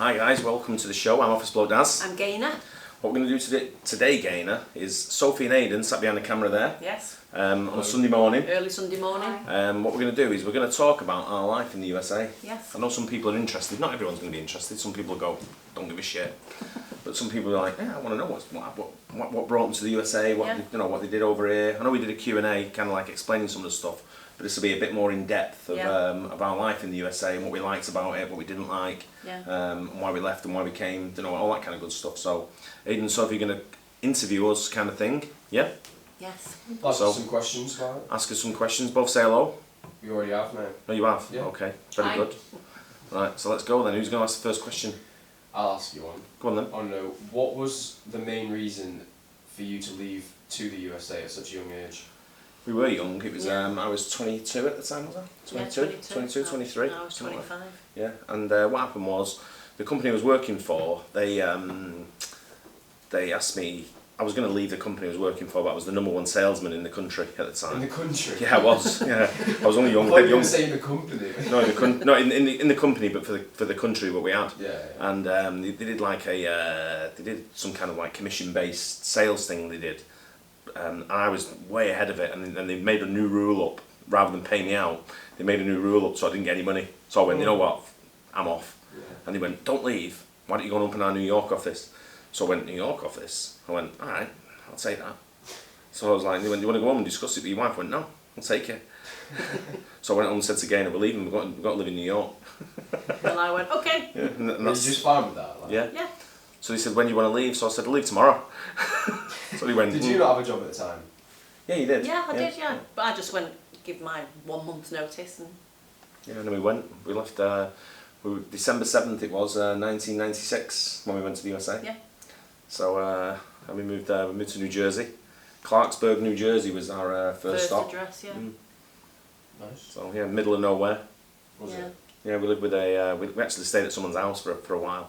Hi guys, welcome to the show. I'm Office Bloke Daz. I'm Gaynor. What we're going to do today, Gaynor, is Sophie and Aidan sat behind the camera there. Yes. On a Sunday morning. Early Sunday morning. What we're going to do is we're going to talk about our life in the USA. Yes. I know some people are interested. Not everyone's going to be interested. Some people go, don't give a shit. But some people are like, yeah, I want to know what brought them to the USA. What they did over here. I know we did a Q&A, kind of like explaining some of the stuff. But this will be a bit more in depth of our life in the USA and what we liked about it, what we didn't like, and why we left and why we came, all that kind of good stuff. So, Aidan and Sophie are going to interview us, kind of thing. Yeah. Yes. Ask us some questions about it. Ask us some questions. Both say hello. You already have, mate. No, you have. Yeah. Okay. Very good. Right. So let's go then. Who's going to ask the first question? I'll ask you one. Go on then. I want to know, what was the main reason for you to leave to the USA at such a young age? We were young. It was I was 22 at the time, was I? 22, 23. No, I was 25. Yeah, and what happened was the company I was working for. They asked me. I was going to leave the company I was working for, but I was the #1 salesman in the country at the time. In the country? Yeah, I was. Yeah, I was only young. I thought you were saying the company. No, in the company, but for the country what we had. Yeah. And they did like they did some kind of like commission-based sales thing. They did. And I was way ahead of it, and then they made a new rule up. Rather than pay me out, they made a new rule up so I didn't get any money. So I went, you know what, I'm off. Yeah. And they went, don't leave. Why don't you go and open our New York office? So I went, New York office? I went, all right, I'll take that. So I was like, they went, you want to go home and discuss it with your wife? I went, no, I'll take it. So I went home and said to Gaynor, we're leaving, we've got to live in New York. And I went, okay. Yeah, and Were you that's, just fine with that? Like? yeah. Yeah. So they said, when do you want to leave? So I said, I'll leave tomorrow. So he went, Did you not have a job at the time? Yeah, you did. Yeah, I did, yeah. But I just went, give my 1 month's notice and... Yeah, and then we went. We left, December 7th it was, 1996, when we went to the USA. Yeah. So, and we moved to New Jersey. Clarksburg, New Jersey was our first stop. address, yeah. Nice. So, yeah, middle of nowhere. Was Yeah. it? Yeah, we lived with we actually stayed at someone's house for a while.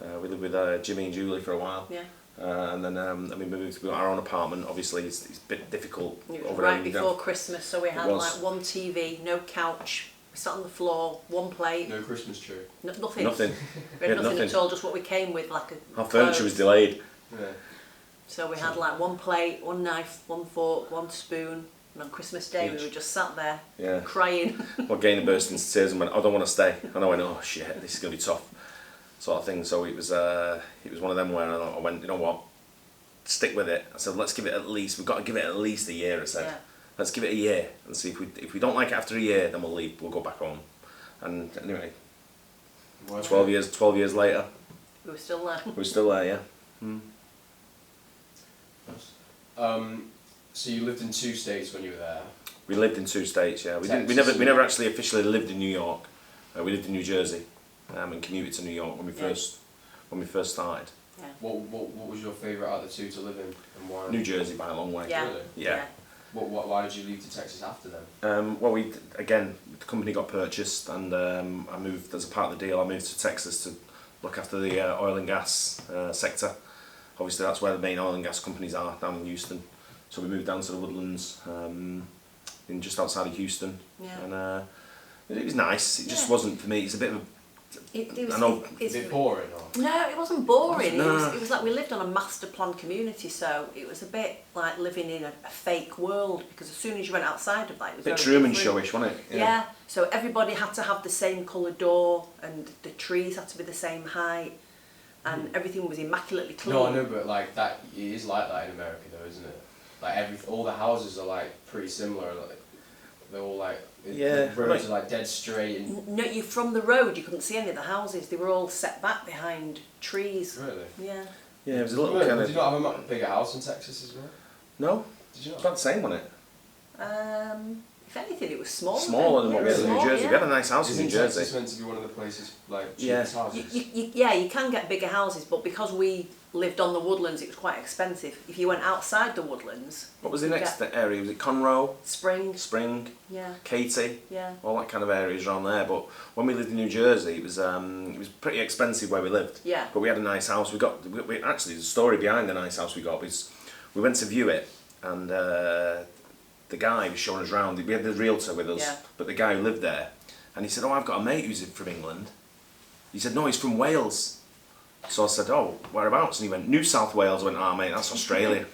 We lived with Jimmy and Julie for a while. Yeah. And then we moved to our own apartment. Obviously, it's a bit difficult. It was over right there. before Christmas, so we had It was. like one TV, no couch. We sat on the floor, one plate. No Christmas tree? Nothing. Nothing. We had nothing nothing. at all, just what we came with, like a... Our furniture was delayed. Yeah. So we had like one plate, one knife, one fork, one spoon. And on Christmas Day Each. we were just sat there, Yeah. crying. Well, Gaynor burst into tears and went, I don't want to stay. And I went, oh shit, this is going to be tough. Sort of thing. So it was one of them where I went, you know what, stick with it. I said, let's give it at least, we've got to give it at least a year, I said. Yeah. Let's give it a year and see if we don't like it after a year, then we'll leave, we'll go back home. And anyway, Well, 12 years later, We were still there. we're still there, yeah. Nice. So you lived in 2 states when you were there? We lived in 2 states, yeah. We Texas. never actually officially lived in New York. We lived in New Jersey and commuted to New York when we first started. Yeah. What was your favourite out of the 2 to live in, and why? New Jersey by a long way. Yeah. Really? Yeah. Why did you leave to Texas after then? Well, the company got purchased, and I moved as a part of the deal. I moved to Texas to look after the oil and gas sector. Obviously, that's where the main oil and gas companies are down in Houston. So we moved down to the Woodlands, in just outside of Houston, Yeah. and it was nice. It just Yeah. wasn't for me. It's a bit of It I know. Is it boring or? No, it wasn't boring. Nah. It was like we lived on a master plan community, so it was a bit like living in a fake world, because as soon as you went outside of that, it was a bit very Truman different. Showish, wasn't it? Yeah. So everybody had to have the same colour door, and the trees had to be the same height, and everything was immaculately clean. No, I know, but like that, it is like that in America, though, isn't it? Like all the houses are like pretty similar. Like they're all like Yeah, the roads right. are like dead straight and. No, you from the road, you couldn't see any of the houses. They were all set back behind trees. Really? Yeah. Yeah, it was a little Did kind you of. not have a bigger house in Texas as well? No, Did you it's not? about the same, wasn't it? If anything, it was smaller. Smaller than what we had in New Small, Jersey. yeah. We had a nice house in Isn't New Jersey. Texas meant to be one of the places like Yeah. cheapest houses? You can get bigger houses, but because we lived on the woodlands, it was quite expensive. If you went outside the woodlands, What was the you could next get area? Was it Conroe, Spring, Spring, yeah, Katy? yeah. All that kind of areas around there. But when we lived in New Jersey, it was pretty expensive where we lived. Yeah. But we had a nice house. We actually, there's a story behind the nice house we got. We went to view it, and the guy was showing us around. We had the realtor with us, Yeah. but the guy who lived there, and he said, "Oh, I've got a mate who's from England. He said, no, he's from Wales. So I said, oh, whereabouts? And he went, New South Wales. I went, oh, mate, that's Australia.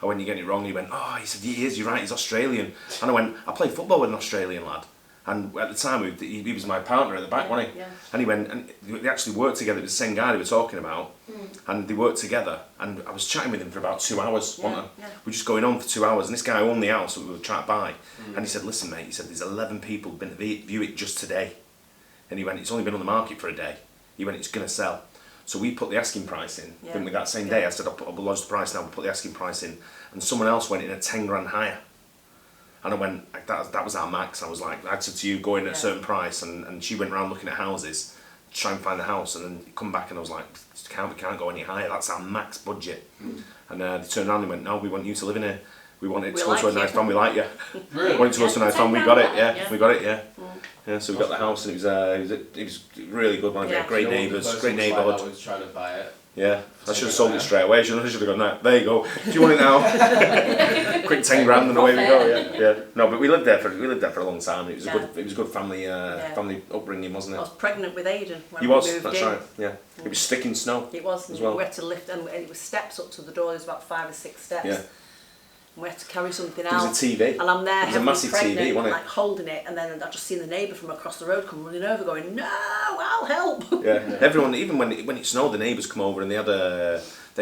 I went, you're getting it wrong. He went, oh, he said, he is, you're right, he's Australian. And I went, I played football with an Australian lad. And at the time, he was my partner at the back, wasn't he? Yeah. And he went, and they actually worked together. It was the same guy they were talking about. And they worked together. And I was chatting with him for about 2 hours, wasn't I? Yeah. We were just going on for 2 hours. And this guy owned the house that we were trying to buy. And he said, listen, mate, he said, there's 11 people been to view it just today. And he went, it's only been on the market for a day. He went, it's going to sell. So we put the asking price in. Yeah. Didn't we, that same day? I said, I'll lodge the price now. We put the asking price in. And someone else went in at 10 grand higher. And I went, that was our max. I was like, I said to you, go in at a certain price. And she went around looking at houses, to try and find a house. And then come back and I was like, we can't go any higher. That's our max budget. And they turned around and went, no, we want you to live in here. We wanted to go to a nice family like you. Really? We wanted to go to a nice family. We got it, yeah. Yeah. We got it, yeah. Yeah, so we got the house and it was really good. Man. Yeah. Great You know what the neighbours, person great was like neighbourhood. that was trying to buy it. Yeah, I should have sold it straight away. I should have gone, no, there you go. Do you want it now? Quick 10 grand and away we go. Yeah. No, but we lived there for a long time. It was a good family family upbringing, wasn't I it? was pregnant with Aidan when He we was. moved That's in. right. Yeah. It was sticking snow. It was, as well. we had to lift, and it was steps up to the door. There's about 5 or 6 steps. Yeah. And we had to carry something There out. was a TV. And I'm there, It was a heavily massive pregnant, TV, wasn't it? like holding it, and then I just seen the neighbour from across the road come running over, going, "No, I'll help." Yeah. Everyone, even when it snowed, the neighbours come over and they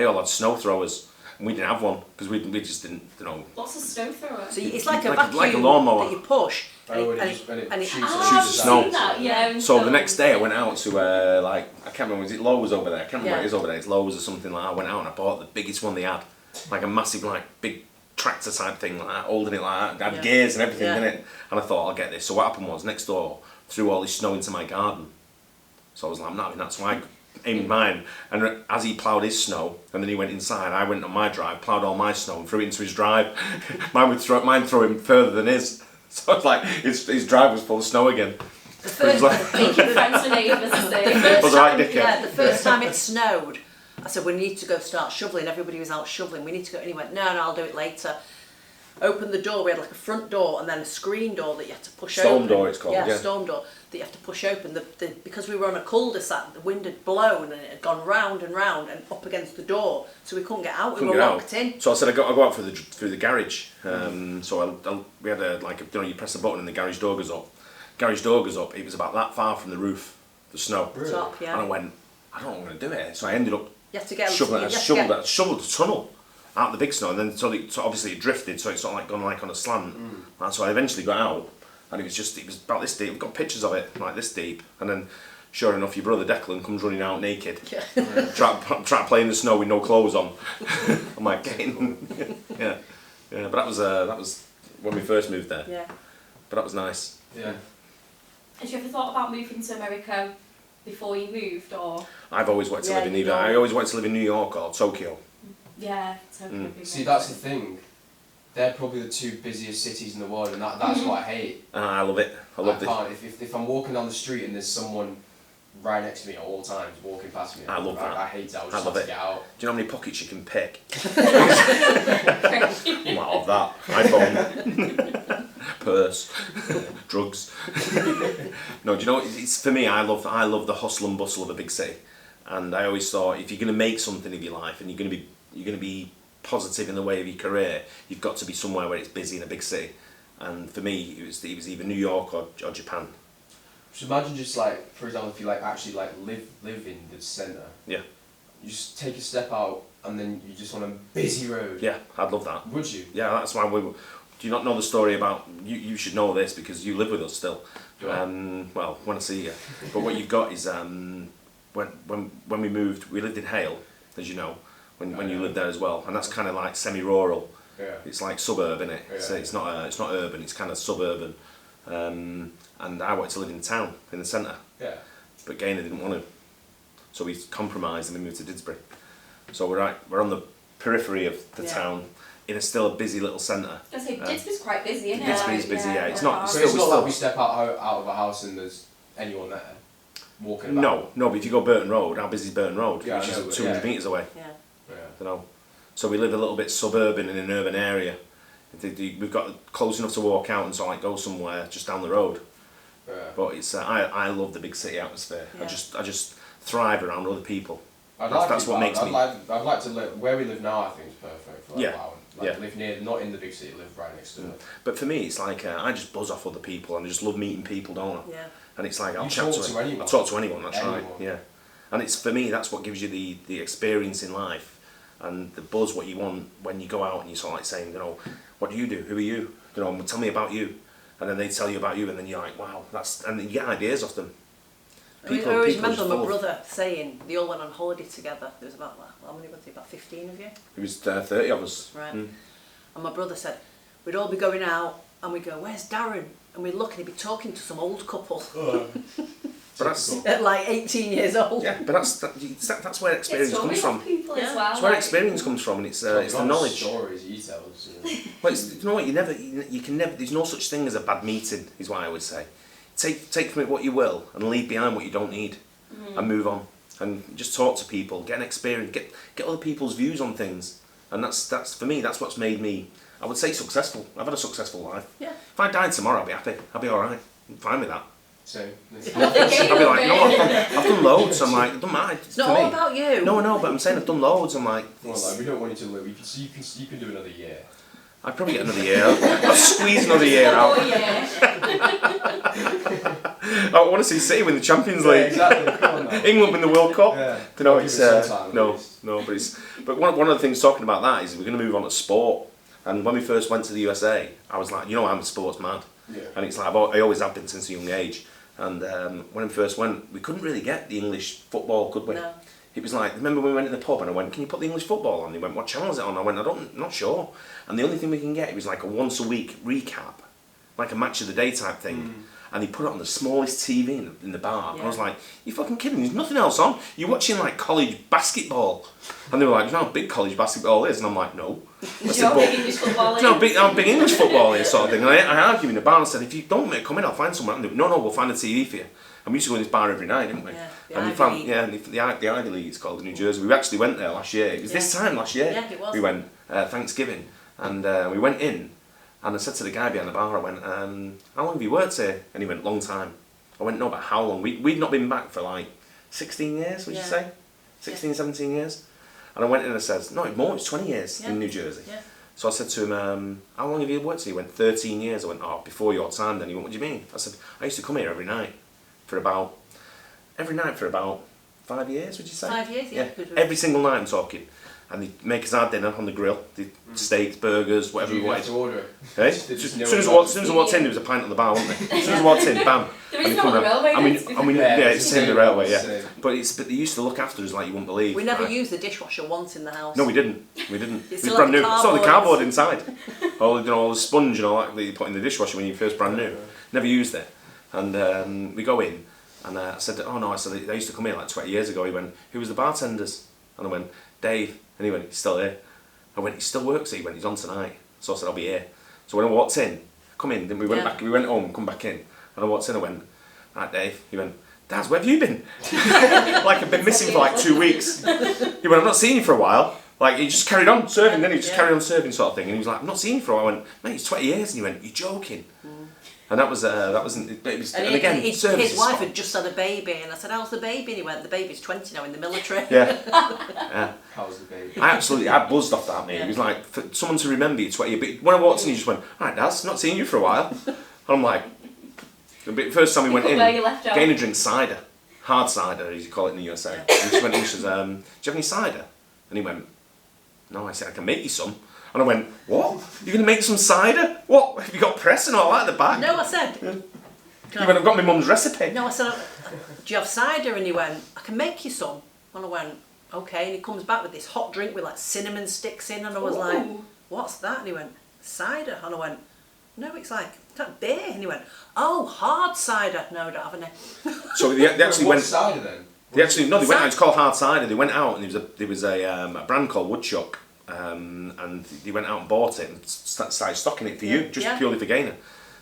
all had snow throwers. And we didn't have one because we just didn't, you know. What's a snow thrower? So it's like a Like vacuum a lawnmower. that you push, Oh, and and it and shoots shoots I've the seen snow. that, yeah. So the next day I went out to I can't remember, was it Lowe's over there? I can't remember what Yeah. it is over there. It's Lowe's or something like that. I went out and I bought the biggest one they had, like a massive big tractor type thing like that, holding it like that. It had gears and everything in it. And I thought I'll get this. So what happened was next door threw all this snow into my garden. So I was like, I'm not having that. So I aimed mine, and as he ploughed his snow, and then he went inside, I went on my drive, ploughed all my snow and threw it into his drive. mine throw him further than his. So it's like his drive was full of snow again. the first, Making friends with neighbours, the is it? first Was I time, dickhead? yeah, the first time it snowed, I said, we need to go start shoveling. Everybody was out shoveling. We need to go. And he went, no, I'll do it later. Opened the door. We had like a front door and then a screen door that you had to push open. Storm door it's called, yeah. Storm door that you have to push open. Because we were on a cul-de-sac, the wind had blown and it had gone round and round and up against the door, so we couldn't get out. We were locked in. So I said I'll go out through the garage. So we had you press a button and the garage door goes up. Garage door goes up. It was about that far from the roof, the snow. Really? Top, yeah. And I went, I don't know what I'm going to do here. So I ended up You have to get shoveled you have to get- the tunnel out the big snow, and then so obviously it drifted, so it's sort of like gone like on a slant. And so I eventually got out, and it was about this deep. We've got pictures of it, like this deep, and then sure enough, your brother Declan comes running out naked, try to play in the snow with no clothes on. I'm like, yeah. But that was when we first moved there. Yeah. But that was nice. Yeah. Had you ever thought about moving to America before you moved, or? I've always wanted to Yeah, live in New either. York. I always wanted to live in New York or Tokyo. Yeah, Tokyo. big See, one. that's the thing. They're probably the 2 busiest cities in the world, and that's what I hate. I love it. I love it. can't. If I'm walking down the street and there's someone right next to me at all times walking past me, I love that. I hate it. I I just love have it. to get out. Do you know how many pockets you can pick? I might have that. iPhone, purse, drugs. No, do you know? It's for me. I love the hustle and bustle of a big city, and I always thought if you're going to make something of your life and you're going to be positive in the way of your career, you've got to be somewhere where it's busy in a big city. And for me, it was either New York or Japan. Just imagine, just like, for example, if you like actually like live in the centre. Yeah. You just take a step out and then you just on a busy road. Yeah, I'd love that. Would you? Yeah, that's why we. Do you not know the story about you? You should know this because you live with us still. Do I? Well, when I see you, but what you've got is when we moved, we lived in Hale, as you know, when you lived there as well, and that's kind of like semi-rural. Yeah. It's like suburb, isn't it? Yeah. So it's not urban. It's kind of suburban. And I wanted to live in town, in the centre, Yeah. but Gaynor didn't want to, so we compromised and we moved to Didsbury. So we're on the periphery of the town, in still a busy little centre. I was going to say, Didsbury's quite busy, isn't it? Didsbury's busy, yeah. It's not- So Still- it's not still- like we step out of a house and there's anyone there walking about. No, but if you go Burton Road, how busy is Burton Road? Yeah, I Which know, is but 200 yeah. metres away, Yeah. Yeah. you know. So we live a little bit suburban in an urban area. We've got close enough to walk out and so like go somewhere just down the road. Yeah. But it's I love the big city atmosphere. Yeah. I just thrive around other people. I'd That's what makes me. I'd like to live where we live now. I think is perfect for like, Yeah. Like live near, not in the big city, live right next to it. But for me, it's like I just buzz off other people, and I just love meeting people, don't I? Yeah. And it's like I'll You chat talk to anyone. I talk to anyone. That's Anyone. right. Yeah. And it's for me, that's what gives you the experience in life, and the buzz. What you want when you go out and you sort of like saying, you know, what do you do? Who are you? You know, tell me about you. And then they tell you about you, and then you're like, wow, that's, and you get ideas off them. I always people are just remember my full of- brother saying they all went on holiday together. There was about, how many was there? About 15 of you? It was 30 of us. Right. Mm. And my brother said, we'd all be going out and we'd go, where's Darren? And we'd look and he'd be talking to some old couple But that's at like 18 years old. yeah, but that's where experience It's comes stories from. of people as Yeah. well. That's where like- experience comes from, and it's the Not knowledge. Stories you tell us. Well, it's, you know what? You can never. There's no such thing as a bad meeting. Is what I would say. Take from it what you will, and leave behind what you don't need, and move on. And just talk to people, get an experience, get other people's views on things, and that's for me. That's what's made me, I would say, successful. I've had a successful life. Yeah. If I died tomorrow, I'd be happy. I'd be all right. I'm fine with that. So. I'd be like, no, I've done loads. I'm like, it doesn't matter. It's not all about you. No, but I'm saying I've done loads. I'm like, Well, like, we don't want you to live. You can do another year. I'd probably get another year. I'll squeeze another year out. Oh yeah. I want to see City win the Champions League. exactly. Come on now. England win the World Cup. Yeah. You know, Give it's it some time, at no, least. but one of the things talking about that is we're going to move on to sport. And when we first went to the USA, I was like, you know, I'm a sports mad, Yeah. and it's like I always have been since a young age. And when we first went, we couldn't really get the English football, could we? No. It was like, remember when we went in the pub and I went, can you put the English football on? They went, what channel is it on? I went, I'm not sure. And the only thing we can get, it was like a once a week recap, like a match of the day type thing. And they put it on the smallest TV in the bar. And I was like, you fucking kidding? There's nothing else on. You're watching like college basketball. And they were like, you know how big college basketball is? And I'm like, no. I Do said, you know but, how big English football you know is? how big English football is, sort of thing. And I argued in the bar and said, if you don't make come in, I'll find someone. And they went, no, we'll find a TV for you. And we used to go in this bar every night, didn't we? Yeah, the and we Ivy found, League. yeah, and the Ivy League, it's called, in New Jersey. We actually went there last year. It was this time last year. Yeah, it was. We went Thanksgiving, and we went in, and I said to the guy behind the bar, I went, how long have you worked here? And he went, long time. I went, no, but how long? We'd not been back for like 16 years, would you Yeah. say? 16, 17 years? And I went in and I said, no, more, it's 20 years Yeah. in New Jersey. Yeah. So I said to him, how long have you worked here? He went, 13 years. I went, oh, before your time then. He went, what do you mean? I said, I used to come here every night for about 5 years, would you say? 5 years, yeah. Good. Every single night I'm talking. And they make us our dinner on the grill, the steaks, burgers, whatever we You have wanted. to order it. Hey? They As just soon know as I what walked in, there was a pint on the bar, wasn't there? As soon as I walked in, bam. There And is they no come railway. around. Yeah, Yeah, it's the same as the railway, yeah. same. But they used to look after us like you wouldn't believe. We never right? used the dishwasher once in the house. No, we didn't. It It was still brand had new. the Still had the cardboard. cardboard inside. all the sponge and all that you put in the dishwasher when you first brand new. Never used it. And we go in, and I said, oh no, I said, they used to come here like 20 years ago. He went, who was the bartenders? And I went, Dave. And he went, he's still here. I went, he still works here. He went, he's on tonight. So I said, I'll be here. So when I walked in, come in, then we went Yeah. back, we went home, come back in. And I walked in, I went, right, Dave. He went, Daz, where have you been? Like I've been missing for like 2 weeks. He went, I've not seen you for a while. Like he just carried on serving, then he just carried on serving sort of thing. And he was like, I've not seen you for a while. I went, mate, it's 20 years. And he went, you're joking. And that wasn't, but it was, and again, his service wife is spot. had just had a baby, and I said, how's the baby? And he went, the baby's 20 now in the military. Yeah. Yeah. How's the baby? I buzzed off that, mate. Yeah. It was like, for someone to remember you 20 years. But when I walked in, he just went, alright, Daz, not seen you for a while. And I'm like, the first time we went Put in, where you left off. Gaynor drinks cider. Hard cider, as you call it in the USA. And he just went in, she says, do you have any cider? And he went, no. I said, I can make you some. And I went, what? You're going to make some cider? What? Have you got press and all that at the back? No, I said. He went, I've got my mum's recipe. No, I said, do you have cider? And he went, I can make you some. And I went, okay. And he comes back with this hot drink with like cinnamon sticks in, and I was like, Ooh. what's that? And he went, cider. And I went, no, it's like beer. And he went, oh, hard cider. No, I don't have any. So they actually What went. cider then? They went out. It's called hard cider. They went out and there was a brand called Woodchuck, and they went out and bought it and started stocking it for you, just Yeah. purely for Gaynor.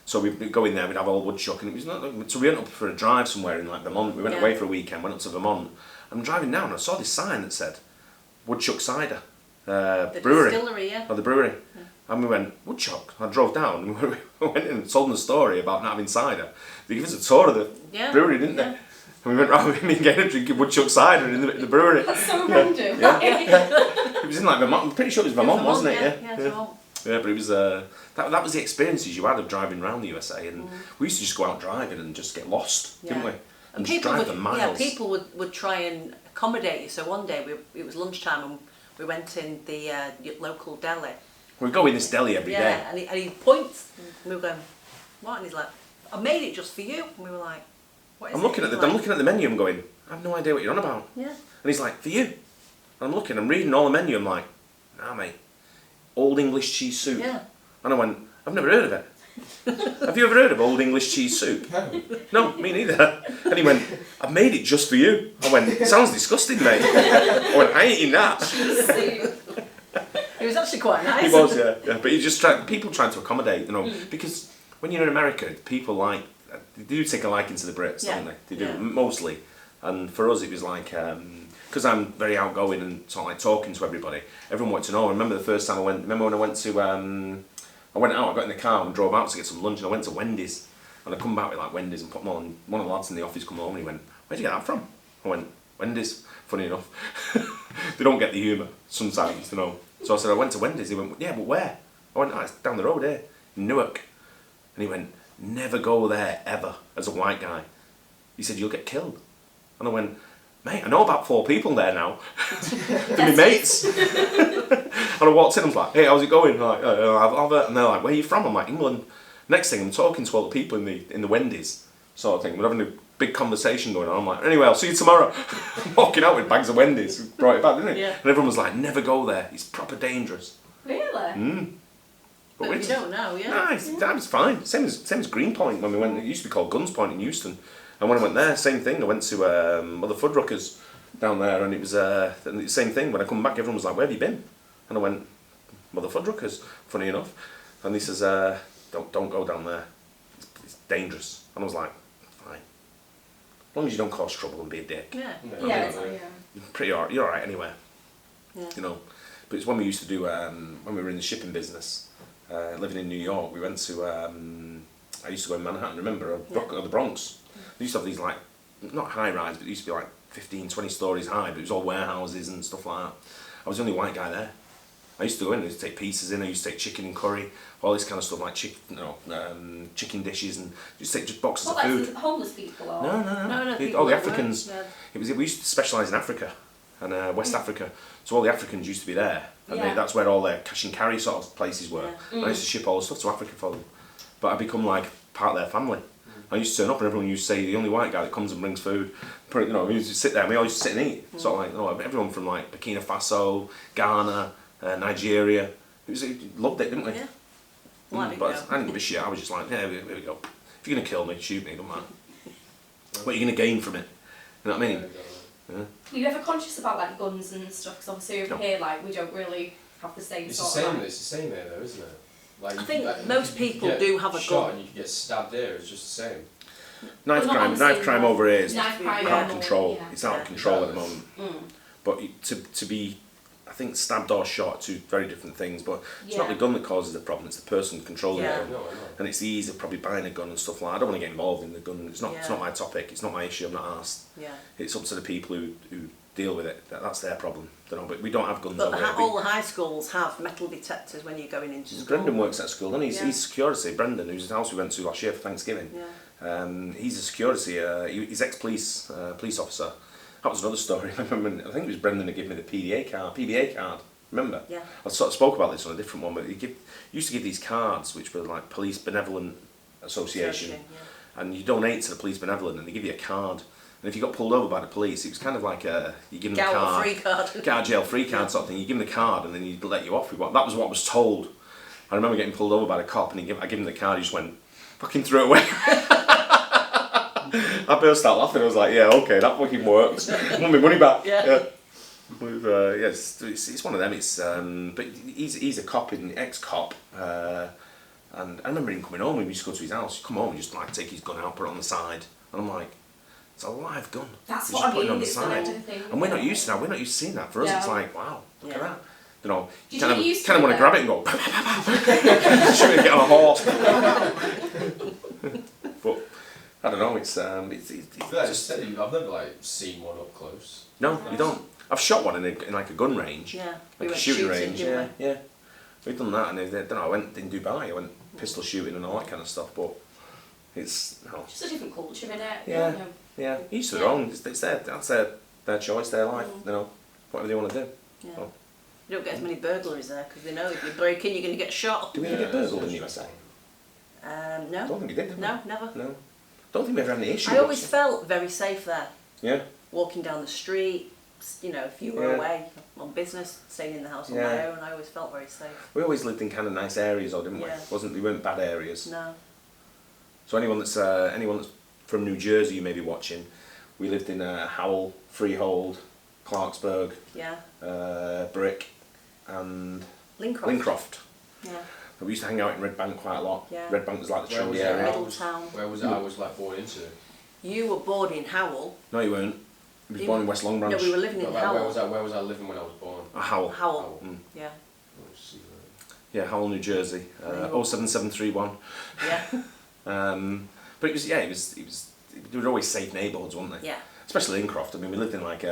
So we'd go in there, we'd have all Woodchuck, and it was not. So we went up for a drive somewhere in like Vermont. We went Yeah. away for a weekend, went up to Vermont. I'm driving down, and I saw this sign that said Woodchuck Cider The Brewery. distillery, yeah. Oh, the brewery. And we went, woodchuck. I drove down and we went in and told them the story about not having cider. They gave us a tour of the brewery, didn't they? And we went round with me and Gaynor drinking woodchuck cider in the brewery. That's so random. Yeah. It was in like Vermont. I'm pretty sure it was Vermont, wasn't it? Yeah, Vermont. Yeah, but it was that was the experiences you had of driving around the USA, and we used to just go out driving and just get lost, didn't we? And just people drive would, the miles. people would try and accommodate you. So one day it was lunchtime and we went in the local deli. We go in this deli every day. Yeah, and he points, and we were going, what? And he's like, I made it just for you. And we were like, what is I'm it? looking at I'm looking at the menu. I'm going, I have no idea what you're on about. Yeah. And he's like, for you. And I'm looking, I'm reading all the menu. I'm like, nah, mate. Old English cheese soup. Yeah. And I went, I've never heard of it. Have you ever heard of Old English cheese soup? No, me neither. And he went, I've made it just for you. I went, it sounds disgusting, mate. I went, I ain't eating that. It was actually quite nice. He was, yeah. But he just people trying to accommodate, you know, because when you're in America, people they do take a liking to the Brits, don't they? They do, mostly. And for us, it was like, because I'm very outgoing and sort of like talking to everybody, everyone wanted to know. I remember the first time remember when I went to, I went out, I got in the car and drove out to get some lunch, and I went to Wendy's. And I come back with like Wendy's and put them on. One of the lads in the office come home and he went, where'd you get that from? I went, Wendy's. Funny enough. They don't get the humour sometimes, you know. So I said, I went to Wendy's. He went, yeah, but where? I went, oh, it's down the road here, in Newark. And he went, never go there, ever, as a white guy. He said, you'll get killed. And I went, mate, I know about 4 people there now. They're my mates. And I walked in and I was like, hey, how's it going? Like, and they're like, where are you from? I'm like, England. Next thing, I'm talking to all the people in the Wendy's sort of thing. We're having a big conversation going on. I'm like, anyway, I'll see you tomorrow. I'm walking out with bags of Wendy's. Brought it back, didn't it? Yeah. And everyone was like, never go there. It's proper dangerous. Really? But you don't know, yeah. Nah, that was fine. Same as Greenpoint when we went. It used to be called Guns Point in Houston. And when I went there, same thing. I went to other Fuddruckers down there, and it was the same thing. When I come back, everyone was like, where have you been? And I went, Mother Fuddruckers, funny enough. And he says, don't go down there. It's dangerous. And I was like, fine. As long as you don't cause trouble and be a dick. Yeah. You're alright anywhere. Yeah. You know. But it's when we used to do, when we were in the shipping business, living in New York, we went to, I used to go in Manhattan, remember, or the Bronx. They used to have these like, not high rise, but it used to be like 15, 20 stories high, but it was all warehouses and stuff like that. I was the only white guy there. I used to go in, I used to take pizzas in, I used to take chicken and curry, all this kind of stuff like chicken dishes, and just take just boxes of food. Like homeless people or? No, all the Africans. We used to specialise in Africa and West Africa, so all the Africans used to be there, and that's where all their cash and carry sort of places were. And I used to ship all the stuff to Africa for them, but I become like part of their family. I used to turn up and everyone used to say, the only white guy that comes and brings food. You know, we used to sit there and we all used to sit and eat. Sort of like, you know, everyone from like Burkina Faso, Ghana, Nigeria. Loved it, didn't we? Yeah. But I didn't give a shit. I was just like, yeah, here we go. If you're going to kill me, shoot me, don't matter. What are you going to gain from it? You know what I mean? Yeah. Were you ever conscious about like guns and stuff? Because obviously over here, like, we don't really have the same sort of... It's the same here though, isn't it? Like, I think most people do have a gun. And you can get stabbed here, it's just the same. Knife crime over here is Knife crime out of control. yeah. It's out of control at the moment. But to be, I think, stabbed or shot are 2 very different things. But it's not the gun that causes the problem; it's the person controlling the gun. And it's the ease of probably buying a gun and stuff like that. I don't want to get involved in the gun. It's not my topic. It's not my issue. I'm not asked. Yeah. It's up to the people who deal with it. That's their problem. Don't know, but we don't have guns over But here. all the high schools have metal detectors when you're going into school. Brendan works at school, and he's security. Brendan, whose house we went to last year for Thanksgiving. Yeah. He's a security. He's ex-police police officer. That was another story. I remember. I think it was Brendan who gave me the PBA card. Remember? Yeah. I sort of spoke about this on a different one, but he used to give these cards, which were like Police Benevolent Association, and you donate to the Police Benevolent, and they give you a card. And if you got pulled over by the police, it was kind of like you give them a card, get out of jail free card sort of thing. You give them the card, and then he'd let you off with what. That was what I was told. I remember getting pulled over by the cop, and I gave him the card. He just went, fucking threw it away. I burst out laughing. I was like, yeah, okay, that fucking worked. I want my money back. Yeah. With, it's one of them. It's but he's a cop, ex-cop, and I remember him coming home. We used to go to his house. He'd come home and just like take his gun out, put it on the side, and I'm like, it's a live gun. That's He's what just I putting it mean. on the It's side. the thing. And we're not used to that. We're not used to seeing that. For us, it's like, wow, look at that. you know, Did kind you of, get used to kind of it want to though? grab it and go, shoot it, get on a horse. But I don't know. It's Yeah, just said I've never like seen one up close. no, you don't. I've shot one in like a gun range, Yeah, we like a went shooting shooting, range. didn't Yeah, yeah. We've done that, and I don't know. I went in Dubai. I went pistol shooting and all that kind of stuff. But it's no. Just a different culture in it. Yeah. You know. Yeah, each to their own. It's that's their choice, their life. You know, whatever they want to do. Yeah. Oh. You don't get as many burglaries there because they know if you break in, you're going to get shot. Do we ever get burgled in the USA? No. Don't think we did. Did we? No, never. No. Don't think we ever had any issue. I always felt very safe there. Yeah. Walking down the street, you know, if you were Yeah. away on business, staying in the house on Yeah. my own, I always felt very safe. We always lived in kind of nice areas, though, didn't we? Yeah. We weren't bad areas. No. So anyone that's from New Jersey, you may be watching. We lived in Howell, Freehold, Clarksburg, Yeah. Brick, and Lincroft. Lincroft. Yeah. And we used to hang out in Red Bank quite a lot. Yeah. Red Bank was like the Where was trendy that? area. Middletown. Where was I was like born into? You were born in Howell. No, you weren't. He was You- born in West Long Branch. No, we were living in Like, Howell. where was I living when I was born? Howell. Howell. Mm. Yeah. Let's see Yeah, Howell, New Jersey. There you go. 07731. Yeah. But it was there were always safe neighbourhoods, weren't they? Yeah. Especially Lincroft. I mean, we lived in like we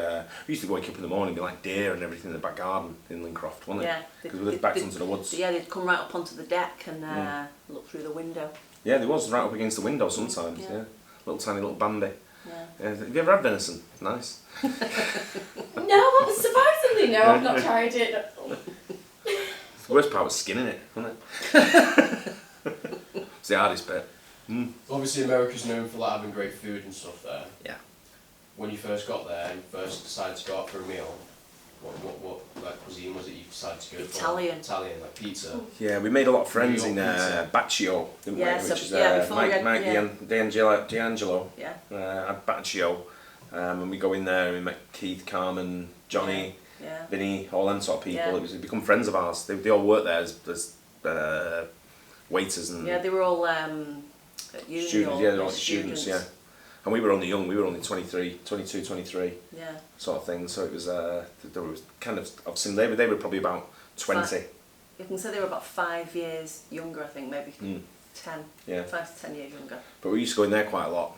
used to wake up in the morning and be like deer and everything in the back garden in Lincroft, wasn't Yeah. it? Because we lived back into the woods. Yeah, they'd come right up onto the deck and look through the window. Yeah, there was right up against the window sometimes. Yeah. Yeah, little tiny little Bambi. Yeah. Have you ever had venison? Nice. No, surprisingly, no, I've not tried it. The worst part was skinning it, wasn't it? It's the hardest bit. Obviously, America's known for like having great food and stuff there. Yeah. When you first got there and first decided to go out for a meal, what like cuisine was it you decided to go for? Italian. Italian, like pizza. Yeah, we made a lot of friends New in York pizza. Baccio, didn't Yeah, we? so- Which is yeah, before we Mike, had- Mike yeah. D'Angelo. Yeah. At Baccio. And we go in there and we met Keith, Carmen, Johnny, Yeah. Vinny, all them sort of people. Yeah. It was become friends of ours. They all work there as waiters and Yeah, they were all at uni students. or Yeah, they're all students. Yeah. And we were only young. We were only 23, 22, 23 Yeah. sort of thing. So it was there was kind of obviously they were probably about 20. You can say they were about 5 years younger, I think, maybe 10. Yeah. 5 to 10 years younger. But we used to go in there quite a lot.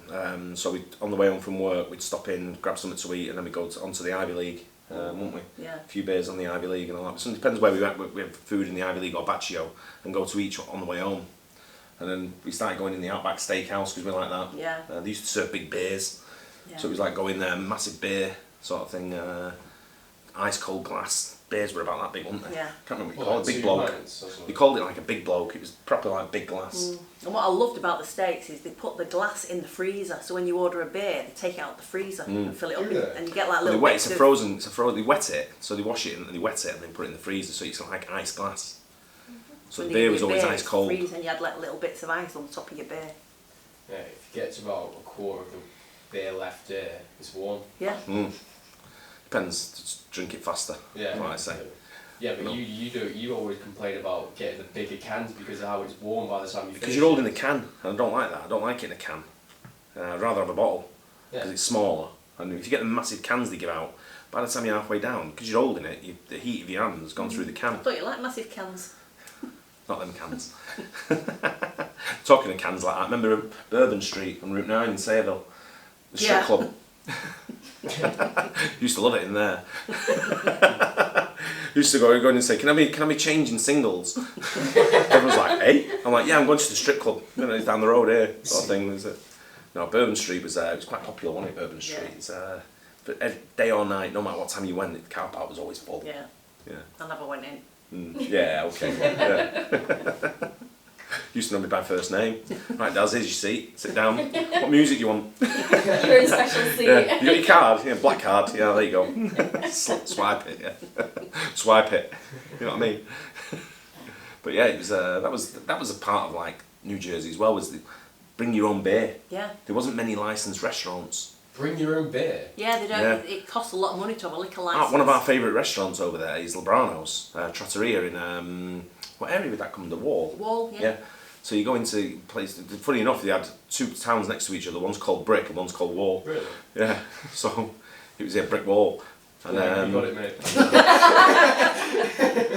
So we on the way home from work, we'd stop in, grab something to eat, and then we'd go onto the Ivy League, wouldn't we? Yeah. A few beers on the Ivy League and all that. So it depends where we went. We have food in the Ivy League or Baccio and go to each on the way home. And then we started going in the Outback Steakhouse because we like that. Yeah. They used to serve big beers. Yeah. So it was like go in there, massive beer sort of thing, ice cold glass. Beers were about that big, weren't they? Yeah. Can't remember what you Well, called like it, big 2 bloke. pints or something. We called it like a big bloke. It was proper like big glass. And what I loved about the steaks is they put the glass in the freezer. So when you order a beer, they take it out the freezer and fill it up, Really? and you get like And little they wet, bits it's a of- frozen. It's a frozen. They wet it, so they wash it and they wet it and then put it in the freezer, so it's like ice glass. So when the you beer get was your always beer, ice it's cold. freeze, and you had like little bits of ice on the top of your beer. Yeah, if you get to about a quarter of the beer left there, it's warm. Yeah. Depends. Just drink it faster. Yeah. Like I say. Yeah, but No. you always complain about getting the bigger cans because of how it's warm by the time you finish. Because you're holding a can, and I don't like that. I don't like it in a can. I'd rather have a bottle because Yeah. it's smaller. And if you get the massive cans they give out, by the time you're halfway down, because you're holding it, the heat of your hand has gone through the I can. thought you liked massive cans. Not them cans. Talking of cans like that, remember Bourbon Street on Route 9 in Sayville? The strip Yeah. club. Used to love it in there. Used to go in and say, can I be changing singles? Everyone's like, hey? I'm like, yeah, I'm going to the strip club. You know, it's down the road here, sort of thing. Is it? No, Bourbon Street was it was quite popular, wasn't it, Bourbon Street? Yeah. It's, but day or night, no matter what time you went, the car park was always full. Yeah. Yeah. I never went in. Yeah, okay. Yeah. Used to know me by first name. Right, Daz, here's your seat. Sit down. What music do you want? You're in special seat. Yeah. You got your card? Yeah, black card. Yeah, there you go. Swipe it. Yeah. Swipe it. You know what I mean? But yeah, it was that was a part of like New Jersey as well. Was the bring your own beer. Yeah. There wasn't many licensed restaurants. Bring your own beer. Yeah, they don't. Yeah. It costs a lot of money to have a liquor license. One of our favourite restaurants over there is Librano's Trattoria in what area would that come? The Wall. Wall. Yeah. Yeah. So you go into places. Funny enough, they had 2 towns next to each other. One's called Brick and one's called Wall. Really? Yeah. So it was a brick wall. And, Yeah, you got it, mate.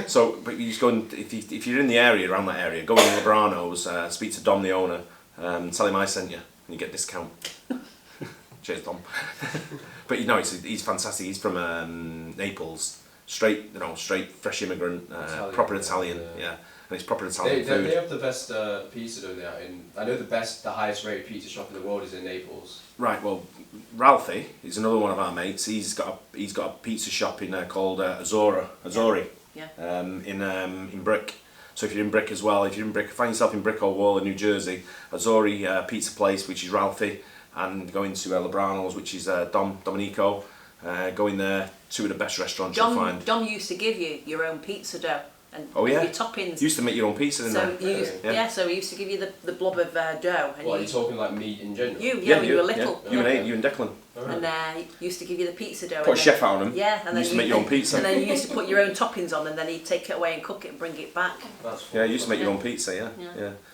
So, but you just go and, if you're in the area, around that area, go in Lebrano's, speak to Dom, the owner, tell him I sent you, and you get a discount. Cheers, Dom. But you know, he's fantastic. He's from Naples, straight fresh immigrant, Italian, proper Italian, yeah. And it's proper Italian food. They have the best pizza, don't they? I know the highest rated pizza shop in the world is in Naples. Right. Well, Ralphie is another one of our mates. He's got a pizza shop in called Azzurri. Yeah. In Brick. So if you're in Brick as well, find yourself in Brick or Wall in New Jersey, Azzurri pizza place, which is Ralphie, and go into Lebrano's, which is Domenico. Go in there. Two of the best restaurants you'll find. Dom used to give you your own pizza dough and Oh yeah. your toppings. You used to make your own pizza, didn't So so he used to give you the blob of dough. And What, are you talking like meat in general? when you were little. You and Declan. And he used to give you the pizza dough. Put a chef out on him. Yeah, and You then used to make your own pizza. And then you used to put your own toppings on, and then he'd take it away and cook it and bring it back. That's Yeah, you used to make your Yeah. own pizza, yeah.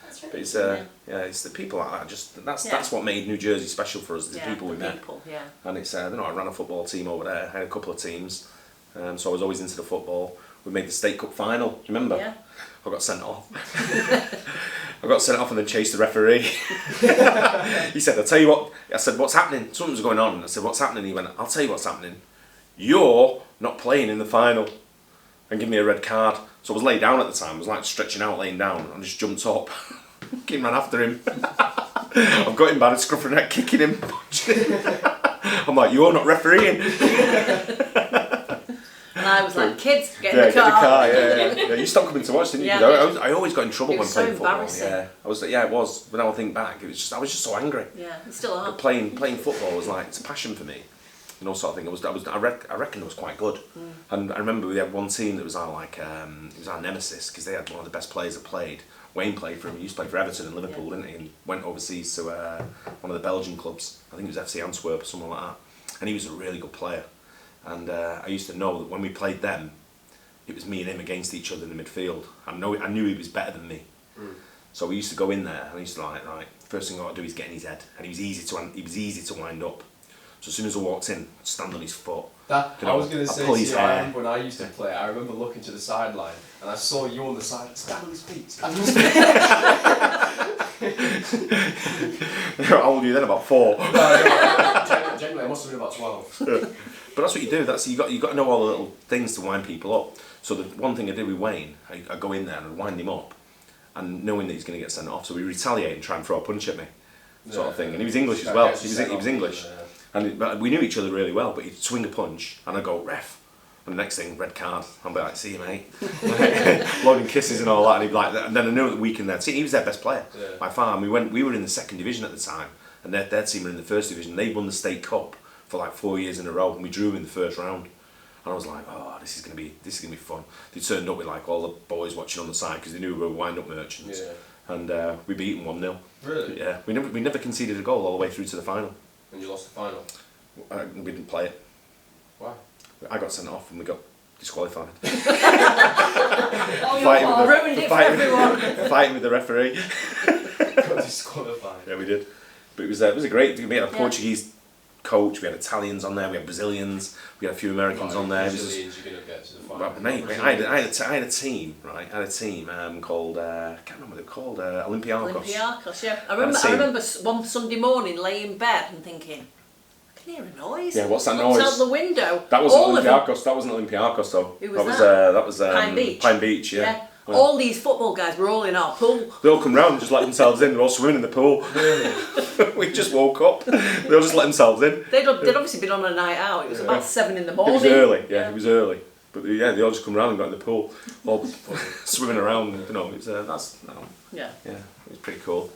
That's But really it's cool. it's the people like that. That's Yeah. that's what made New Jersey special for us. The people we the met. people, yeah. And it's I ran a football team over there. I had a couple of teams, so I was always into the football. We made the State Cup final. Do you remember? Yeah. I got sent off. I got sent off and then chased the referee. He said, "I'll tell you what." I said, "What's happening?" Something was going on. And I said, "What's happening?" He went, "I'll tell you what's happening. You're not playing in the final." And give me a red card. So I was laid down at the time. I was like stretching out, laying down. I just jumped up. Came ran after him. I've got him by the scruff of the neck, kicking him, punching him. I'm like, "You're not refereeing." And I was like, "Kids, get in Yeah, the car." get in the car. Yeah. You stopped coming to watch, didn't you? Yeah. 'Cause I always got in trouble It when was so playing football. embarrassing. Yeah, it was. But now I think back, I was just so angry. Yeah, you still are. But playing football was like, it's a passion for me. You know, sort of thing. I reckon it was quite good. And I remember we had one team that was our it was our nemesis because they had one of the best players that played. Wayne played for him. He used to play for Everton and Liverpool, didn't he? And went overseas to one of the Belgian clubs. I think it was FC Antwerp or something like that. And he was a really good player. And I used to know that when we played them, it was me and him against each other in the midfield. I knew he was better than me. So we used to go in there and I used to right, first thing I got to do is get in his head. And he was easy to wind up. So as soon as I walked in, I'd stand on his foot. I was going to I'd say, pull his I hair. remember when I used to play, I remember looking to the sideline and I saw you on the side, stand on his feet, stand on his feet. How old were you then? About 4. Generally, I must have been about 12. But that's what you do. You got to know all the little things to wind people up. So the one thing I did with Wayne, I go in there and wind him up, and knowing that he's going to get sent off, so we retaliate and try and throw a punch at me, sort of thing. And he was English as well. He was English, but we knew each other really well. But he'd swing a punch, and I go ref, and the next thing red card. I'm like, "See you, mate," loading kisses and all that. And he'd be like, and then I knew that we can then see he was their best player by far. And we were in the second division at the time, and their team were in the first division. They won the State Cup for like 4 years in a row, and we drew in the first round. And I was like, "Oh, this is gonna be fun." They turned up with like all the boys watching on the side because they knew we were wind-up merchants, and we beat them 1-0. Really? Yeah, we never conceded a goal all the way through to the final. And you lost the final? We didn't play it. Why? I got sent off and we got disqualified. Oh, your Fighting with fault. Ruined it for everyone. Fighting with the referee. Got disqualified. Yeah, we did. But it was a great. We had a Portuguese coach. We had Italians on there. We had Brazilians. We had a few Americans on there. Brazilians, you're going to get to the final. Well, mate, I had a team, right? I had a team called I can't remember what they're called. Olympiacos. Olympiacos, yeah. I I'd say- remember one Sunday morning laying in bed and thinking, I can hear a noise. Yeah, what's that Looked noise? out the window. That wasn't All of them- Olympiacos. That wasn't Olympiacos though. Who was that was Pine Beach. Pine Beach, yeah. Yeah. All these football guys were all in our pool. They all come round and just let themselves in. They're all swimming in the pool. We just woke up. They all just let themselves in. They'd obviously been on a night out. It was about 7 in the It morning. was early. Yeah, it was early. But they all just come round and got in the pool, all swimming around. You know, it's Yeah. yeah, it was pretty cool.